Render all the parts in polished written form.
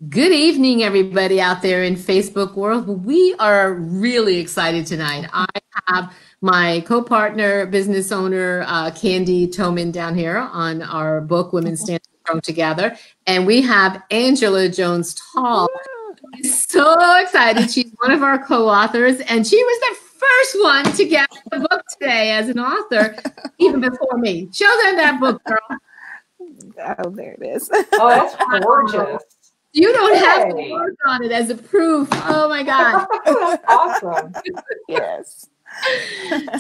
Good evening, everybody out there in Facebook world. We are really excited tonight. I have my co-partner, business owner, Candy Thomen down here on our book, Women Stand Strong Together. And we have Angela Jones-Taul. She's so excited. She's one of our co-authors, and she was the first one to get the book today as an author, even before me. Show them that book, girl. Oh, there it is. Oh, that's gorgeous. You don't have to work on it as a proof. Oh my God. That's awesome. Yes.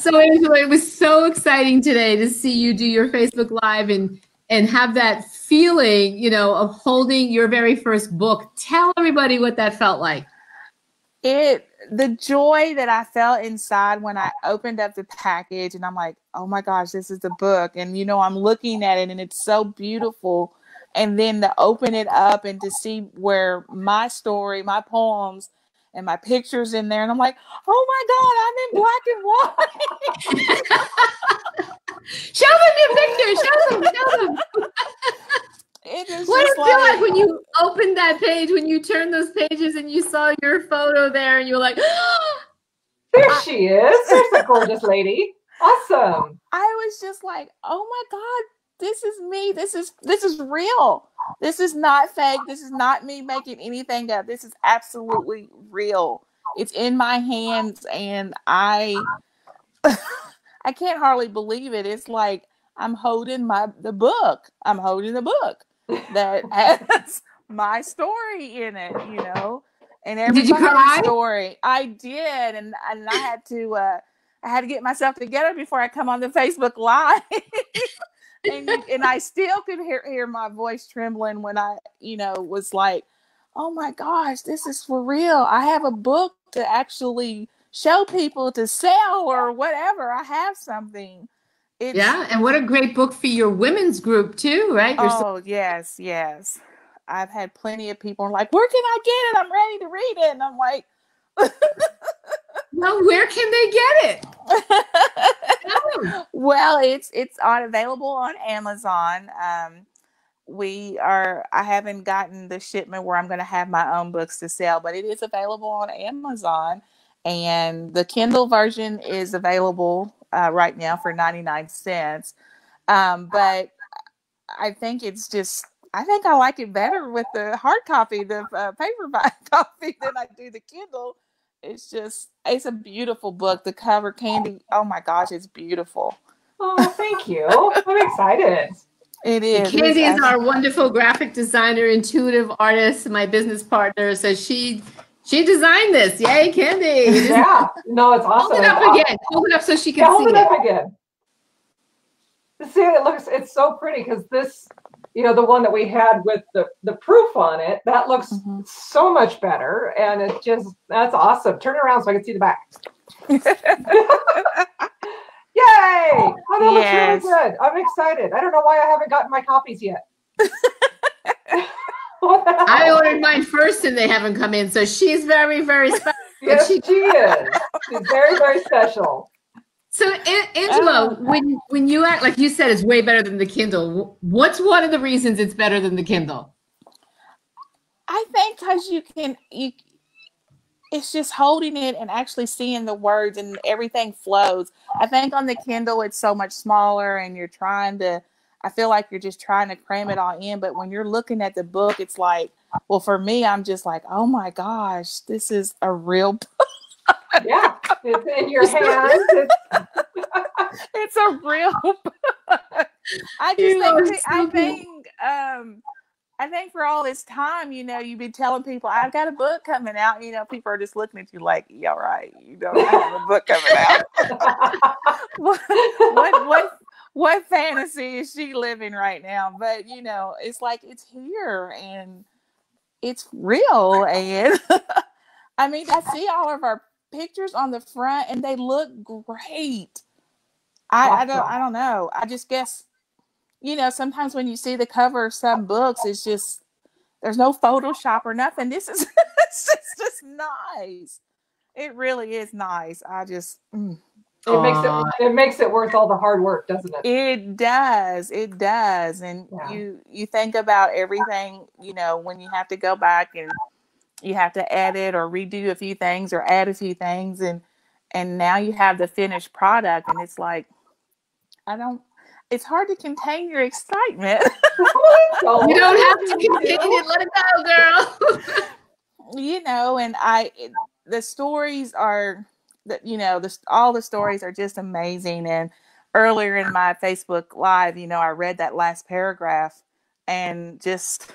So Angela, it was so exciting today to see you do your Facebook Live and have that feeling, of holding your very first book. Tell everybody what that felt like. The joy that I felt inside when I opened up the package and I'm like, oh my gosh, this is the book. And, I'm looking at it and it's so beautiful. And then to open it up and to see where my story, my poems, and my pictures in there. And I'm like, oh my God, I'm in black and white. Show them your picture. Show them. It is what did it feel like when you opened that page, when you turned those pages and you saw your photo there and you were like, there she is. There's a gorgeous lady. Awesome. I was just like, oh my God, this is me. This is real. This is not fake. This is not me making anything up. This is absolutely real. It's in my hands and I can't hardly believe it. It's like I'm holding the book. I'm holding the book that has my story in it, and everybody's story. I did, and I had to get myself together before I come on the Facebook Live. and I still could hear my voice trembling when I, was like, oh my gosh, this is for real. I have a book to actually show people to sell or whatever. I have something. Yeah, and what a great book for your women's group too, right? Yes. I've had plenty of people like, where can I get it? I'm ready to read it. And I'm like, well, where can they get it? Well, it's available on Amazon. I haven't gotten the shipment where I'm going to have my own books to sell, but it is available on Amazon. And the Kindle version is available right now for 99 cents. But I think I like it better with the hard copy, the paperback copy than I do the Kindle. It's a beautiful book. The cover, Candy, oh my gosh, it's beautiful. Oh, thank you. I'm excited. It is. Candy is our wonderful graphic designer, intuitive artist, my business partner. So she designed this. Yay, Candy. Yeah. No, it's awesome. Hold it up again. Hold it up so she can see it. Hold it up again. See, it's so pretty because this, the one that we had with the proof on it, that looks so much better. And that's awesome. Turn it around so I can see the back. Yay! Oh, that looks really good. I'm excited. I don't know why I haven't gotten my copies yet. I ordered mine first and they haven't come in. So she's very, very special. Yes, she is. She's very, very special. So, Angela, when you act, like you said, it's way better than the Kindle. What's one of the reasons it's better than the Kindle? I think because it's just holding it and actually seeing the words and everything flows. I think on the Kindle, it's so much smaller and I feel like you're just trying to cram it all in. But when you're looking at the book, it's like, well, for me, I'm just like, oh my gosh, this is a real book. Yeah, it's in your hands. It's a real book. I think for all this time, you've been telling people, I've got a book coming out. People are just looking at you like, yeah, right. You don't have a book coming out. What fantasy is she living right now? But, it's like, it's here and it's real. And I mean, I see all of our pictures on the front and they look great. I don't know. I just guess, sometimes when you see the cover of some books, it's just, there's no Photoshop or nothing. This is it's just nice. It really is nice. it makes it worth all the hard work, doesn't it? It does. It does. And you think about everything, when you have to go back and you have to edit or redo a few things or add a few things, and now you have the finished product, and it's like, it's hard to contain your excitement. You don't have to contain it. Let it go, girl. And the stories are, all the stories are just amazing. And earlier in my Facebook Live, I read that last paragraph and just...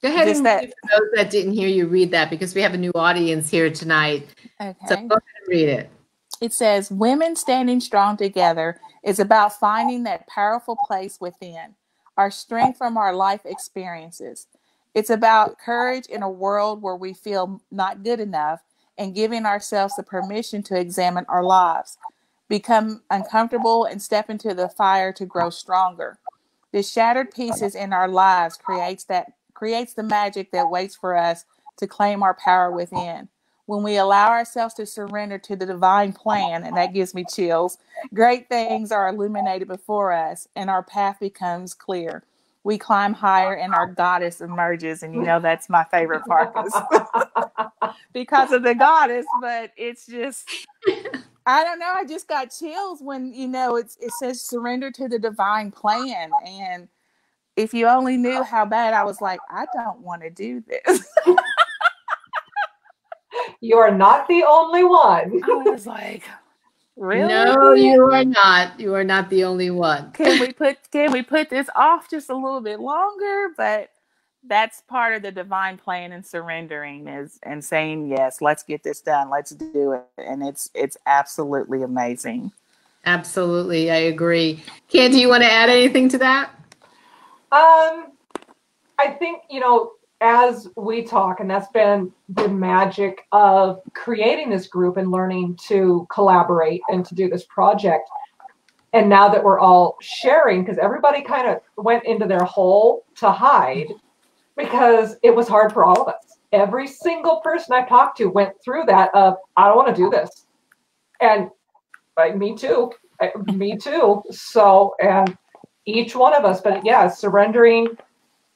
Go ahead and read it for those that didn't hear you read that, because we have a new audience here tonight. Okay. So go ahead and read it. It says, women standing strong together is about finding that powerful place within, our strength from our life experiences. It's about courage in a world where we feel not good enough, and giving ourselves the permission to examine our lives, become uncomfortable, and step into the fire to grow stronger. The shattered pieces in our lives creates the magic that waits for us to claim our power within. When we allow ourselves to surrender to the divine plan, and that gives me chills, great things are illuminated before us and our path becomes clear. We climb higher and our goddess emerges. And that's my favorite part because of the goddess, but it's just, I don't know. I just got chills when, it says surrender to the divine plan. And if you only knew how bad I was like, I don't want to do this. You are not the only one. I was like, really? No, you are not. You are not the only one. Can we put this off just a little bit longer? But that's part of the divine plan and surrendering and saying, yes, let's get this done. Let's do it. And it's absolutely amazing. Absolutely. I agree. Candy, do you want to add anything to that? I think, as we talk, and that's been the magic of creating this group and learning to collaborate and to do this project. And now that we're all sharing, because everybody kind of went into their hole to hide, because it was hard for all of us. Every single person I talked to went through that of, I don't want to do this. And me too. Me too. So, and each one of us, but yeah, surrendering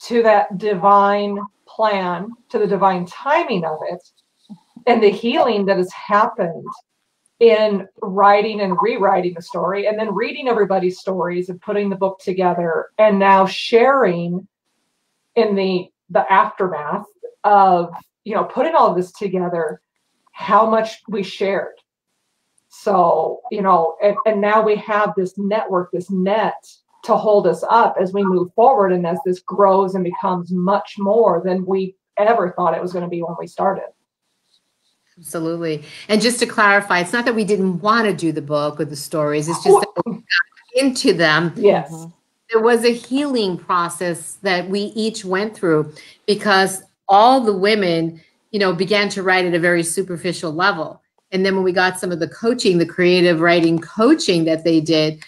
to that divine plan, to the divine timing of it, and the healing that has happened in writing and rewriting the story, and then reading everybody's stories and putting the book together, and now sharing in the aftermath of, putting all of this together, how much we shared. So, and now we have this network, this net to hold us up as we move forward, and as this grows and becomes much more than we ever thought it was going to be when we started. Absolutely. And just to clarify, it's not that we didn't want to do the book or the stories. It's just that we got into them. Yes. There was a healing process that we each went through, because all the women, began to write at a very superficial level. And then when we got some of the coaching, the creative writing coaching that they did,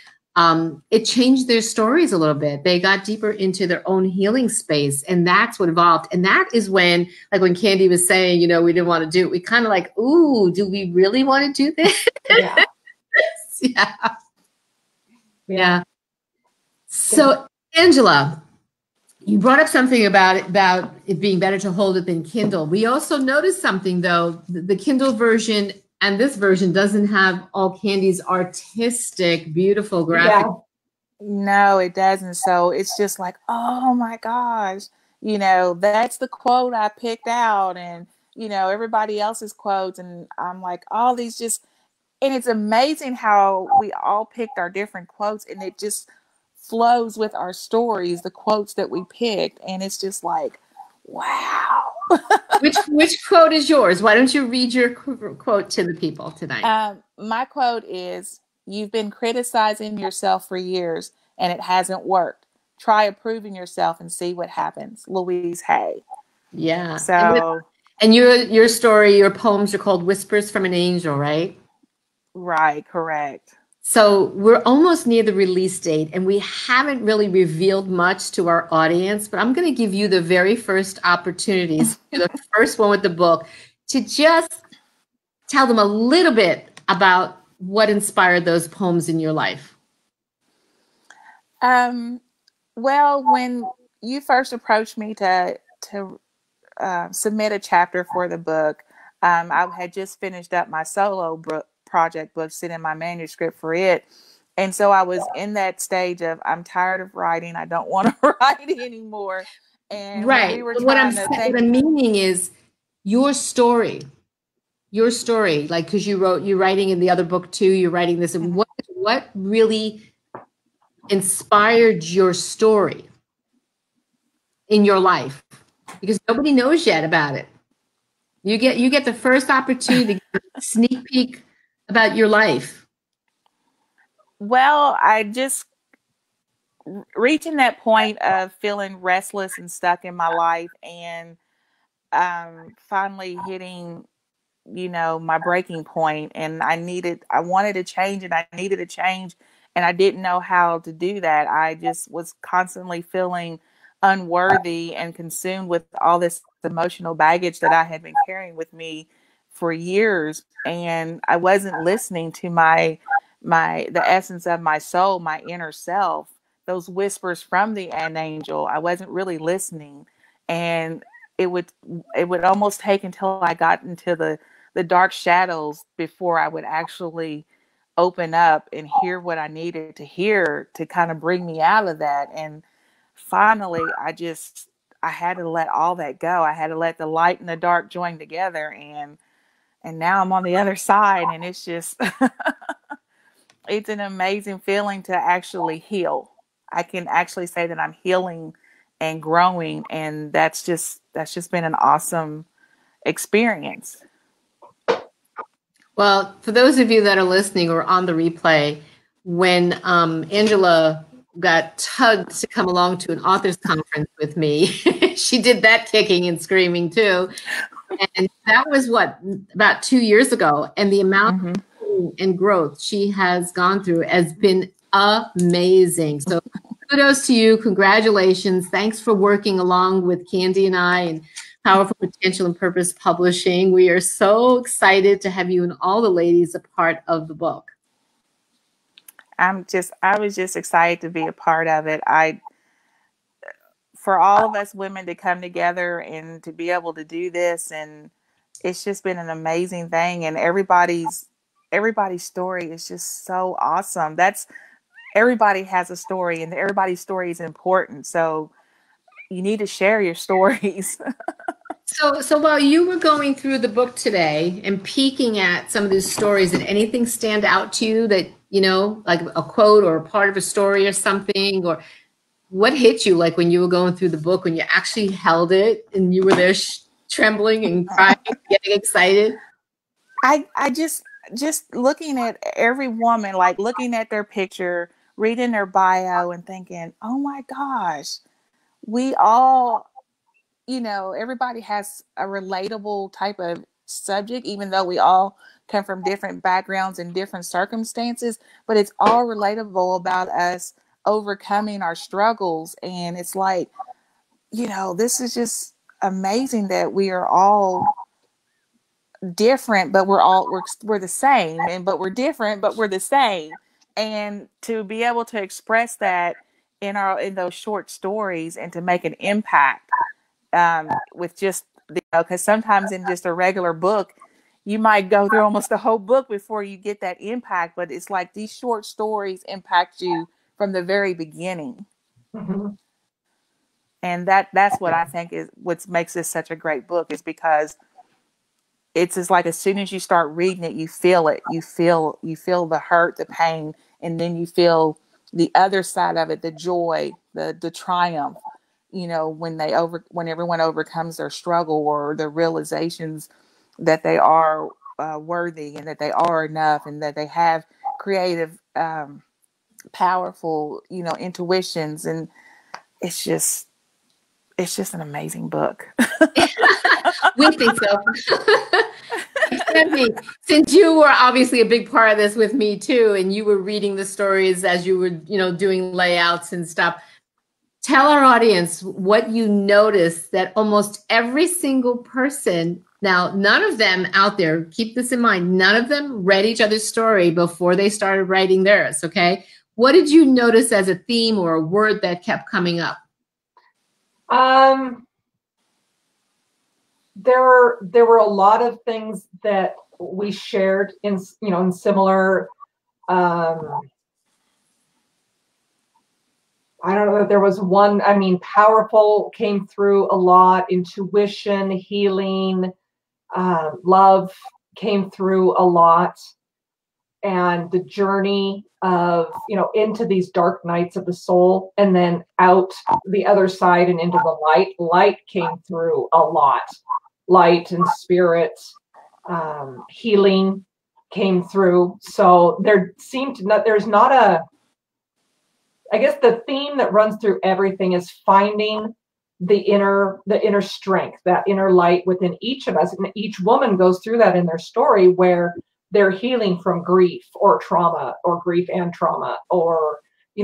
it changed their stories a little bit. They got deeper into their own healing space, and that's what evolved. And that is when, like when Candy was saying, we didn't want to do it, we kind of like, ooh, do we really want to do this? Yeah. Yeah. So, Angela, you brought up something about it being better to hold it than Kindle. We also noticed something, though. The Kindle version and this version doesn't have all Candy's artistic, beautiful graphic. Yeah. No, it doesn't. So it's just like, oh my gosh, that's the quote I picked out, and, everybody else's quotes. And I'm like, all these and it's amazing how we all picked our different quotes, and it just flows with our stories, the quotes that we picked. And it's just like, wow. Which quote is yours? Why don't you read your quote to the people tonight? My quote is, you've been criticizing yourself for years and it hasn't worked. Try approving yourself and see what happens. Louise Hay. Yeah. So, and your story, your poems are called Whispers from an Angel, right? Right. Correct. So we're almost near the release date, and we haven't really revealed much to our audience, but I'm going to give you the very first opportunities, the first one with the book, to just tell them a little bit about what inspired those poems in your life? Well, when you first approached me to submit a chapter for the book, I had just finished up my solo project book, sending my manuscript for it. And so I was in that stage of, I'm tired of writing. I don't want to write anymore. And when Right. we were But what trying to what think, I'm meaning is your story, like, because you're writing in the other book too, you're writing this, and what really inspired your story in your life? Because nobody knows yet about it. You get the first opportunity to get a sneak peek about your life. well, I just reaching that point of feeling restless and stuck in my life, and finally hitting, my breaking point. And I wanted to change, and I needed a change, and I didn't know how to do that. I just was constantly feeling unworthy and consumed with all this emotional baggage that I had been carrying with me for years. And I wasn't listening to the essence of my soul, my inner self, those whispers from the an angel. I wasn't really listening. And it would it would almost take until I got into the dark shadows before I would actually open up and hear what I needed to hear to kind of bring me out of that. And finally, I had to let all that go. I had to let the light and the dark join together, and now I'm on the other side, and it's just it's an amazing feeling to actually heal. I can actually say that I'm healing and growing, and that's just been an awesome experience. Well, for those of you that are listening or on the replay, when Angela got tugged to come along to an authors conference with me, she did that kicking and screaming too. And that was about 2 years ago. And the amount Mm-hmm. and growth she has gone through has been amazing. So kudos to you. Congratulations. Thanks for working along with Candy and I and Powerful Potential and Purpose Publishing. We are so excited to have you and all the ladies a part of the book. I was just excited to be a part of it. For all of us women to come together and to be able to do this, and it's just been an amazing thing. And everybody's story is just so awesome. Everybody has a story, and everybody's story is important. So you need to share your stories. So while you were going through the book today and peeking at some of these stories, did anything stand out to you that, like a quote or a part of a story or something, or what hit you like when you were going through the book, when you actually held it and you were there trembling and crying, getting excited? I just looking at every woman, like looking at their picture, reading their bio, and thinking, oh my gosh, we all, everybody has a relatable type of subject, even though we all come from different backgrounds and different circumstances, but it's all relatable about us overcoming our struggles. And it's like, this is just amazing that we are all different, but we're the same, but we're different, but we're the same. And to be able to express that in those short stories, and to make an impact, with just, because sometimes in just a regular book, you might go through almost the whole book before you get that impact. But it's like these short stories impact you from the very beginning. Mm-hmm. And that's what I think is what makes this such a great book, is because it's just like, as soon as you start reading it, you feel it. You feel the hurt, the pain, and then you feel the other side of it, the joy, the triumph. When everyone overcomes their struggle, or the realizations that they are worthy, and that they are enough, and that they have creative, powerful, intuitions. And it's just an amazing book. We think so. Sandy, since you were obviously a big part of this with me too, and you were reading the stories as you were, doing layouts and stuff, tell our audience what you noticed that almost every single person Now, none of them out there, keep this in mind, none of them read each other's story before they started writing theirs, okay? What did you notice as a theme or a word that kept coming up? There were a lot of things that we shared in, in similar, I don't know, there was one, I mean, powerful came through a lot, intuition, healing, love came through a lot, and the journey of, into these dark nights of the soul and then out the other side and into the light. Light came through a lot. Light and spirit, healing came through. So there's not a, I guess the theme that runs through everything is finding the inner strength, that inner light within each of us. And each woman goes through that in their story where they're healing from grief or trauma, or grief and trauma, or,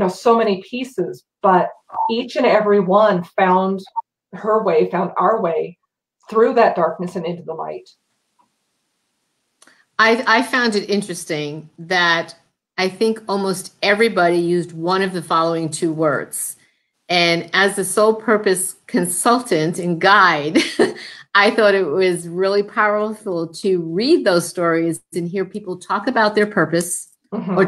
so many pieces. But each and every one found her way, found our way through that darkness and into the light. I found it interesting that I think almost everybody used one of the following two words. And as a soul purpose consultant and guide, I thought it was really powerful to read those stories and hear people talk about their purpose, or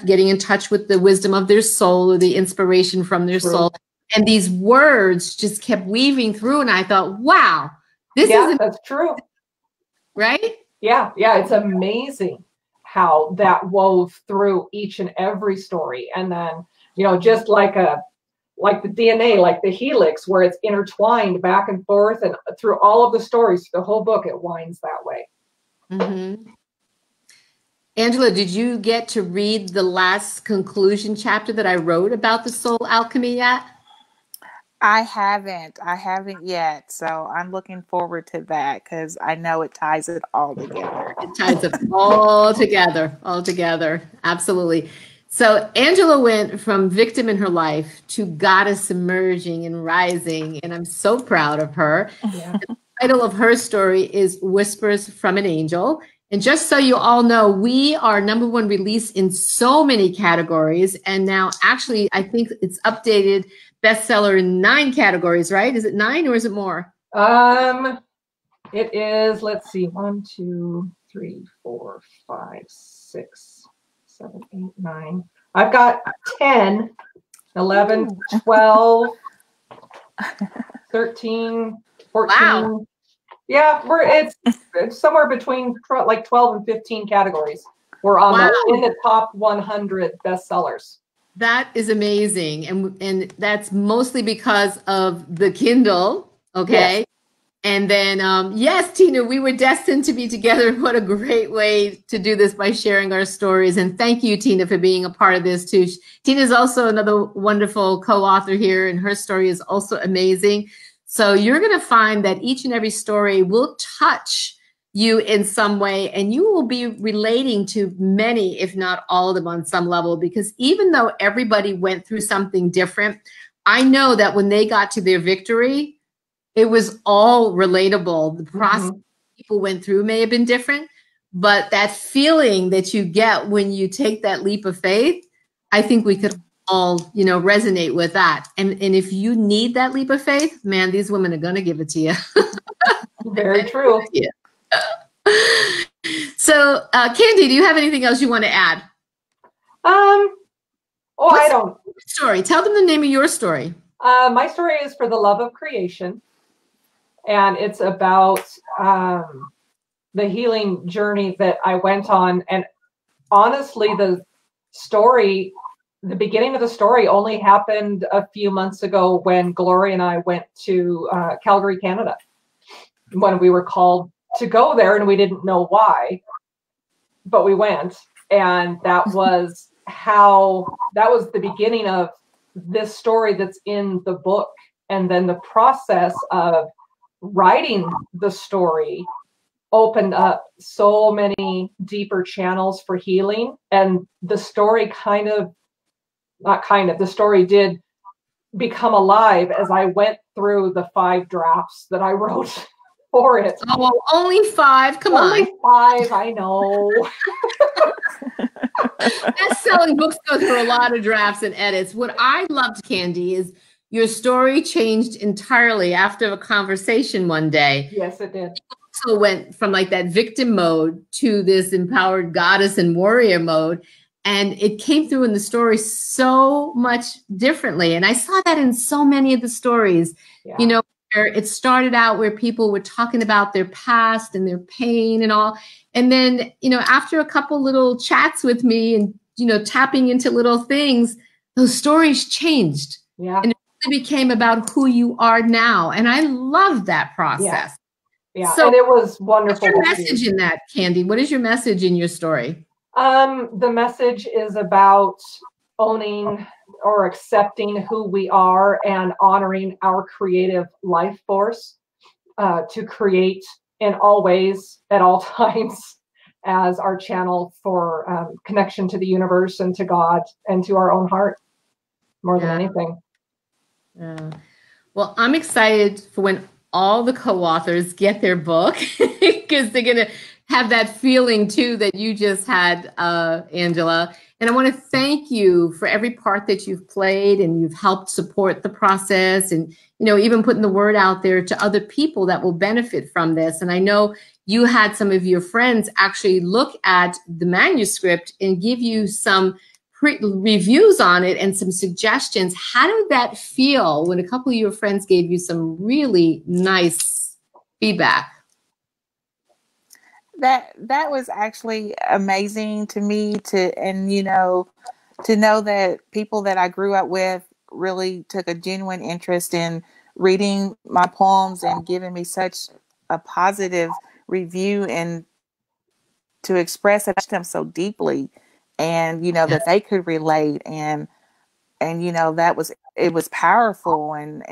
getting in touch with the wisdom of their soul or the inspiration from their soul. And these words just kept weaving through. And I thought, wow, that's true. Right? Yeah. It's amazing how that wove through each and every story. And then, just like the DNA, like the helix, where it's intertwined back and forth and through all of the stories, the whole book, it winds that way. Mm-hmm. Angela, did you get to read the last conclusion chapter that I wrote about the soul alchemy yet? I haven't yet. So I'm looking forward to that because I know it ties it all together. It ties it all together. Absolutely. So Angela went from victim in her life to goddess emerging and rising, and I'm so proud of her. Yeah. The title of her story is Whispers from an Angel. And just so you all know, we are #1 release in so many categories. And now actually, I think it's updated bestseller in 9 categories, right? Is it 9 or is it more? It is, let's see, 1, 2, 3, 4, 5, 6, 7, 8, 9. I've got 10, 11, 12, 13, 14. Wow. Yeah, it's somewhere between like 12 and 15 categories. We're on in the top 100 bestsellers. That is amazing. And that's mostly because of the Kindle. Okay. Yes. And then, yes, Tina, we were destined to be together. What a great way to do this by sharing our stories. And thank you, Tina, for being a part of this too. Tina is also another wonderful co-author here, and her story is also amazing. So you're going to find that each and every story will touch you in some way, and you will be relating to many, if not all of them on some level, because even though everybody went through something different, I know that when they got to their victory, it was all relatable. The process people went through may have been different, but that feeling that you get when you take that leap of faith, I think we could all, resonate with that. And if you need that leap of faith, man, these women are going to give it to you. Very true. Yeah. So, Candy, do you have anything else you want to add? I don't. Story. Tell them the name of your story. My story is For the Love of Creation, and it's about the healing journey that I went on. And honestly, the beginning of the story only happened a few months ago when Gloria and I went to Calgary, Canada, when we were called to go there, and we didn't know why, but we went. And that was the beginning of this story that's in the book. And then the process of writing the story opened up so many deeper channels for healing. And the story the story did become alive as I went through the 5 drafts that I wrote. for it. Oh, only 5. Come on. Only 5, I know. Best-selling books go through a lot of drafts and edits. What I loved, Candy, is your story changed entirely after a conversation one day. Yes, it did. Also went from like that victim mode to this empowered goddess and warrior mode. And it came through in the story so much differently. And I saw that in so many of the stories, you know, where it started out where people were talking about their past and their pain and all. And then, you know, after a couple little chats with me and, you know, tapping into little things, those stories changed. Yeah. And it really became about who you are now. And I love that process. Yeah. So and it was wonderful. What's your message in that, Candy? What is your message in your story? The message is about owning or accepting who we are and honoring our creative life force to create in all ways at all times as our channel for connection to the universe and to God and to our own heart more than anything. Yeah. Well, I'm excited for when all the co-authors get their book because they're going to have that feeling too that you just had, Angela. And I want to thank you for every part that you've played and you've helped support the process and, you know, even putting the word out there to other people that will benefit from this. And I know you had some of your friends actually look at the manuscript and give you some reviews on it and some suggestions. How did that feel when a couple of your friends gave you really nice feedback? That was actually amazing to me to know that people that I grew up with really took a genuine interest in reading my poems and giving me such a positive review and to express them so deeply, and that they could relate and it was powerful, and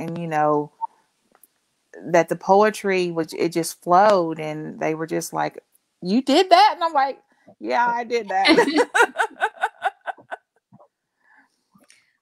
that the poetry it just flowed, and they were just like, "You did that?" And I'm like, "Yeah, I did that."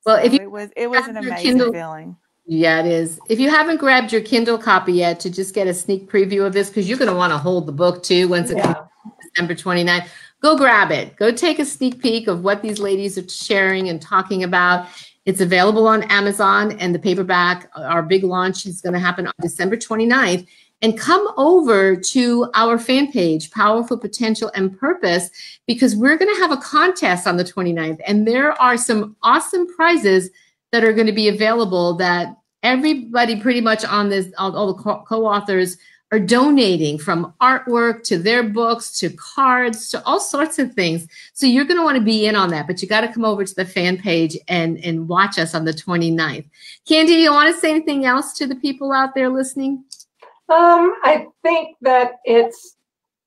Well, so if you it was an amazing Kindle feeling. Yeah, it is. If you haven't grabbed your Kindle copy yet to just get a sneak preview of this, because you're going to want to hold the book too once it comes December 29th, go grab it. Go take a sneak peek of what these ladies are sharing and talking about. It's available on Amazon, and the paperback, our big launch is going to happen on December 29th. And come over to our fan page, Powerful Potential and Purpose, because we're going to have a contest on the 29th. And there are some awesome prizes that are going to be available that everybody pretty much on this, all the co-authors are donating, from artwork to their books to cards to all sorts of things. So you're going to want to be in on that, but you got to come over to the fan page and watch us on the 29th. Candy, you want to say anything else to the people out there listening? I think that it's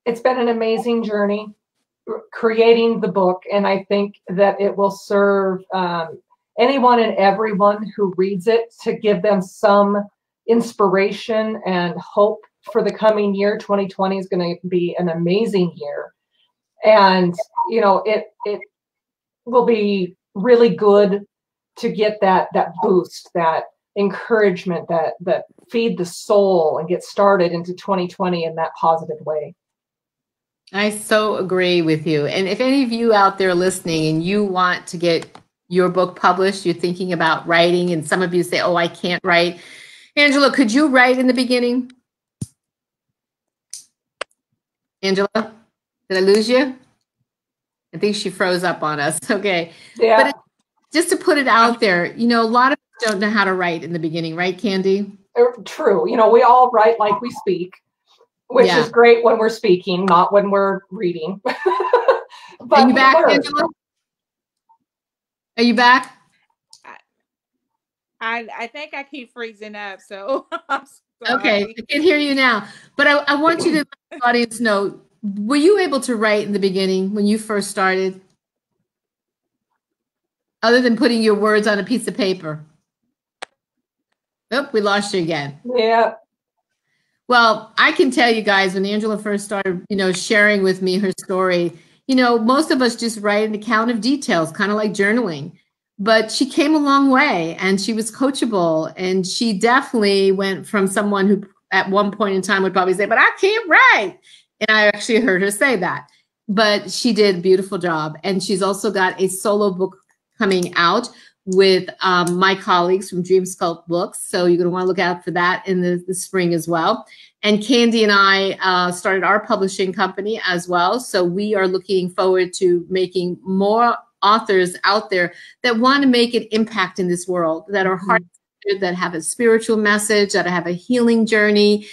been an amazing journey creating the book, and I think that it will serve anyone and everyone who reads it to give them some inspiration and hope for the coming year. 2020 is going to be an amazing year, and it will be really good to get that boost, that encouragement, that feed the soul and get started into 2020 in that positive way. I so agree with you. And if any of you out there listening and you want to get your book published, you're thinking about writing, and some of you say, "Oh, I can't write." Angela, could you write in the beginning? Angela, did I lose you? I think she froze up on us. Okay. Yeah. But just to put it out there, a lot of us don't know how to write in the beginning, right, Candy? True. We all write like we speak, which is great when we're speaking, not when we're reading. But are you back, Angela? Are you back? I think I keep freezing up, so I'm sorry. Okay, I can hear you now. But I want you to let the audience know, were you able to write in the beginning when you first started? Other than putting your words on a piece of paper? Oh, we lost you again. Yeah. Well, I can tell you guys, when Angela first started, sharing with me her story, most of us just write an account of details, kind of like journaling. But she came a long way, and she was coachable, and she definitely went from someone who at one point in time would probably say, but I can't write. And I actually heard her say that. But she did a beautiful job. And she's also got a solo book coming out with my colleagues from Dream Sculpt Books. So you're going to want to look out for that in the spring as well. And Candy and I started our publishing company as well. So we are looking forward to making more authors out there that want to make an impact in this world, that are heart-centered, that have a spiritual message, that have a healing journey.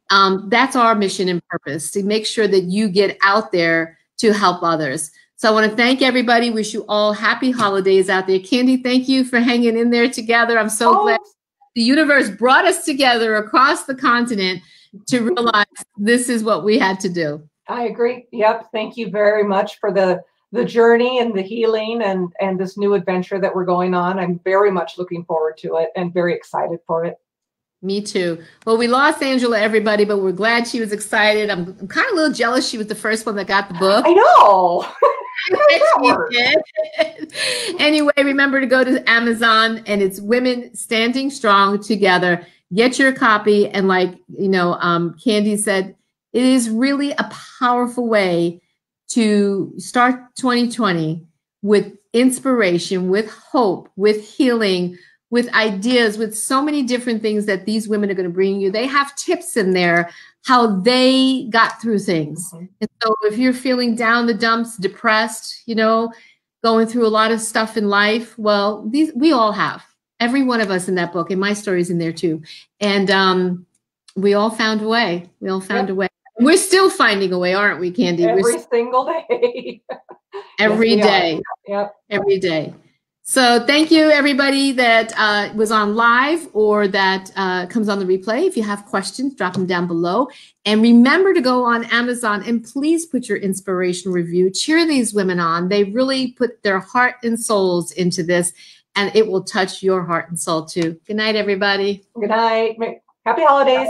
That's our mission and purpose, to make sure that you get out there to help others. So I want to thank everybody. Wish you all happy holidays out there. Candy, thank you for hanging in there together. I'm so glad the universe brought us together across the continent to realize this is what we had to do. I agree. Yep. Thank you very much for the journey and the healing and this new adventure that we're going on. I'm very much looking forward to it and very excited for it. Me too. Well, we lost Angela, everybody, but we're glad she was excited. I'm kind of a little jealous she was the first one that got the book. I know. Anyway, remember to go to Amazon, and it's Women Standing Strong Together. Get your copy. And like, Candy said, it is really a powerful way to start 2020 with inspiration, with hope, with healing, with ideas, with so many different things that these women are going to bring you. They have tips in there, how they got through things. And so if you're feeling down the dumps, depressed, going through a lot of stuff in life, well, we all have. Every one of us in that book, and my story's in there too. And we all found a way. We all found a way. We're still finding a way, aren't we, Candy? Every single day. Every day. Yep. Every day. So thank you, everybody that was on live or that comes on the replay. If you have questions, drop them down below. And remember to go on Amazon and please put your inspirational review. Cheer these women on. They really put their heart and souls into this, and it will touch your heart and soul too. Good night, everybody. Good night. Happy holidays.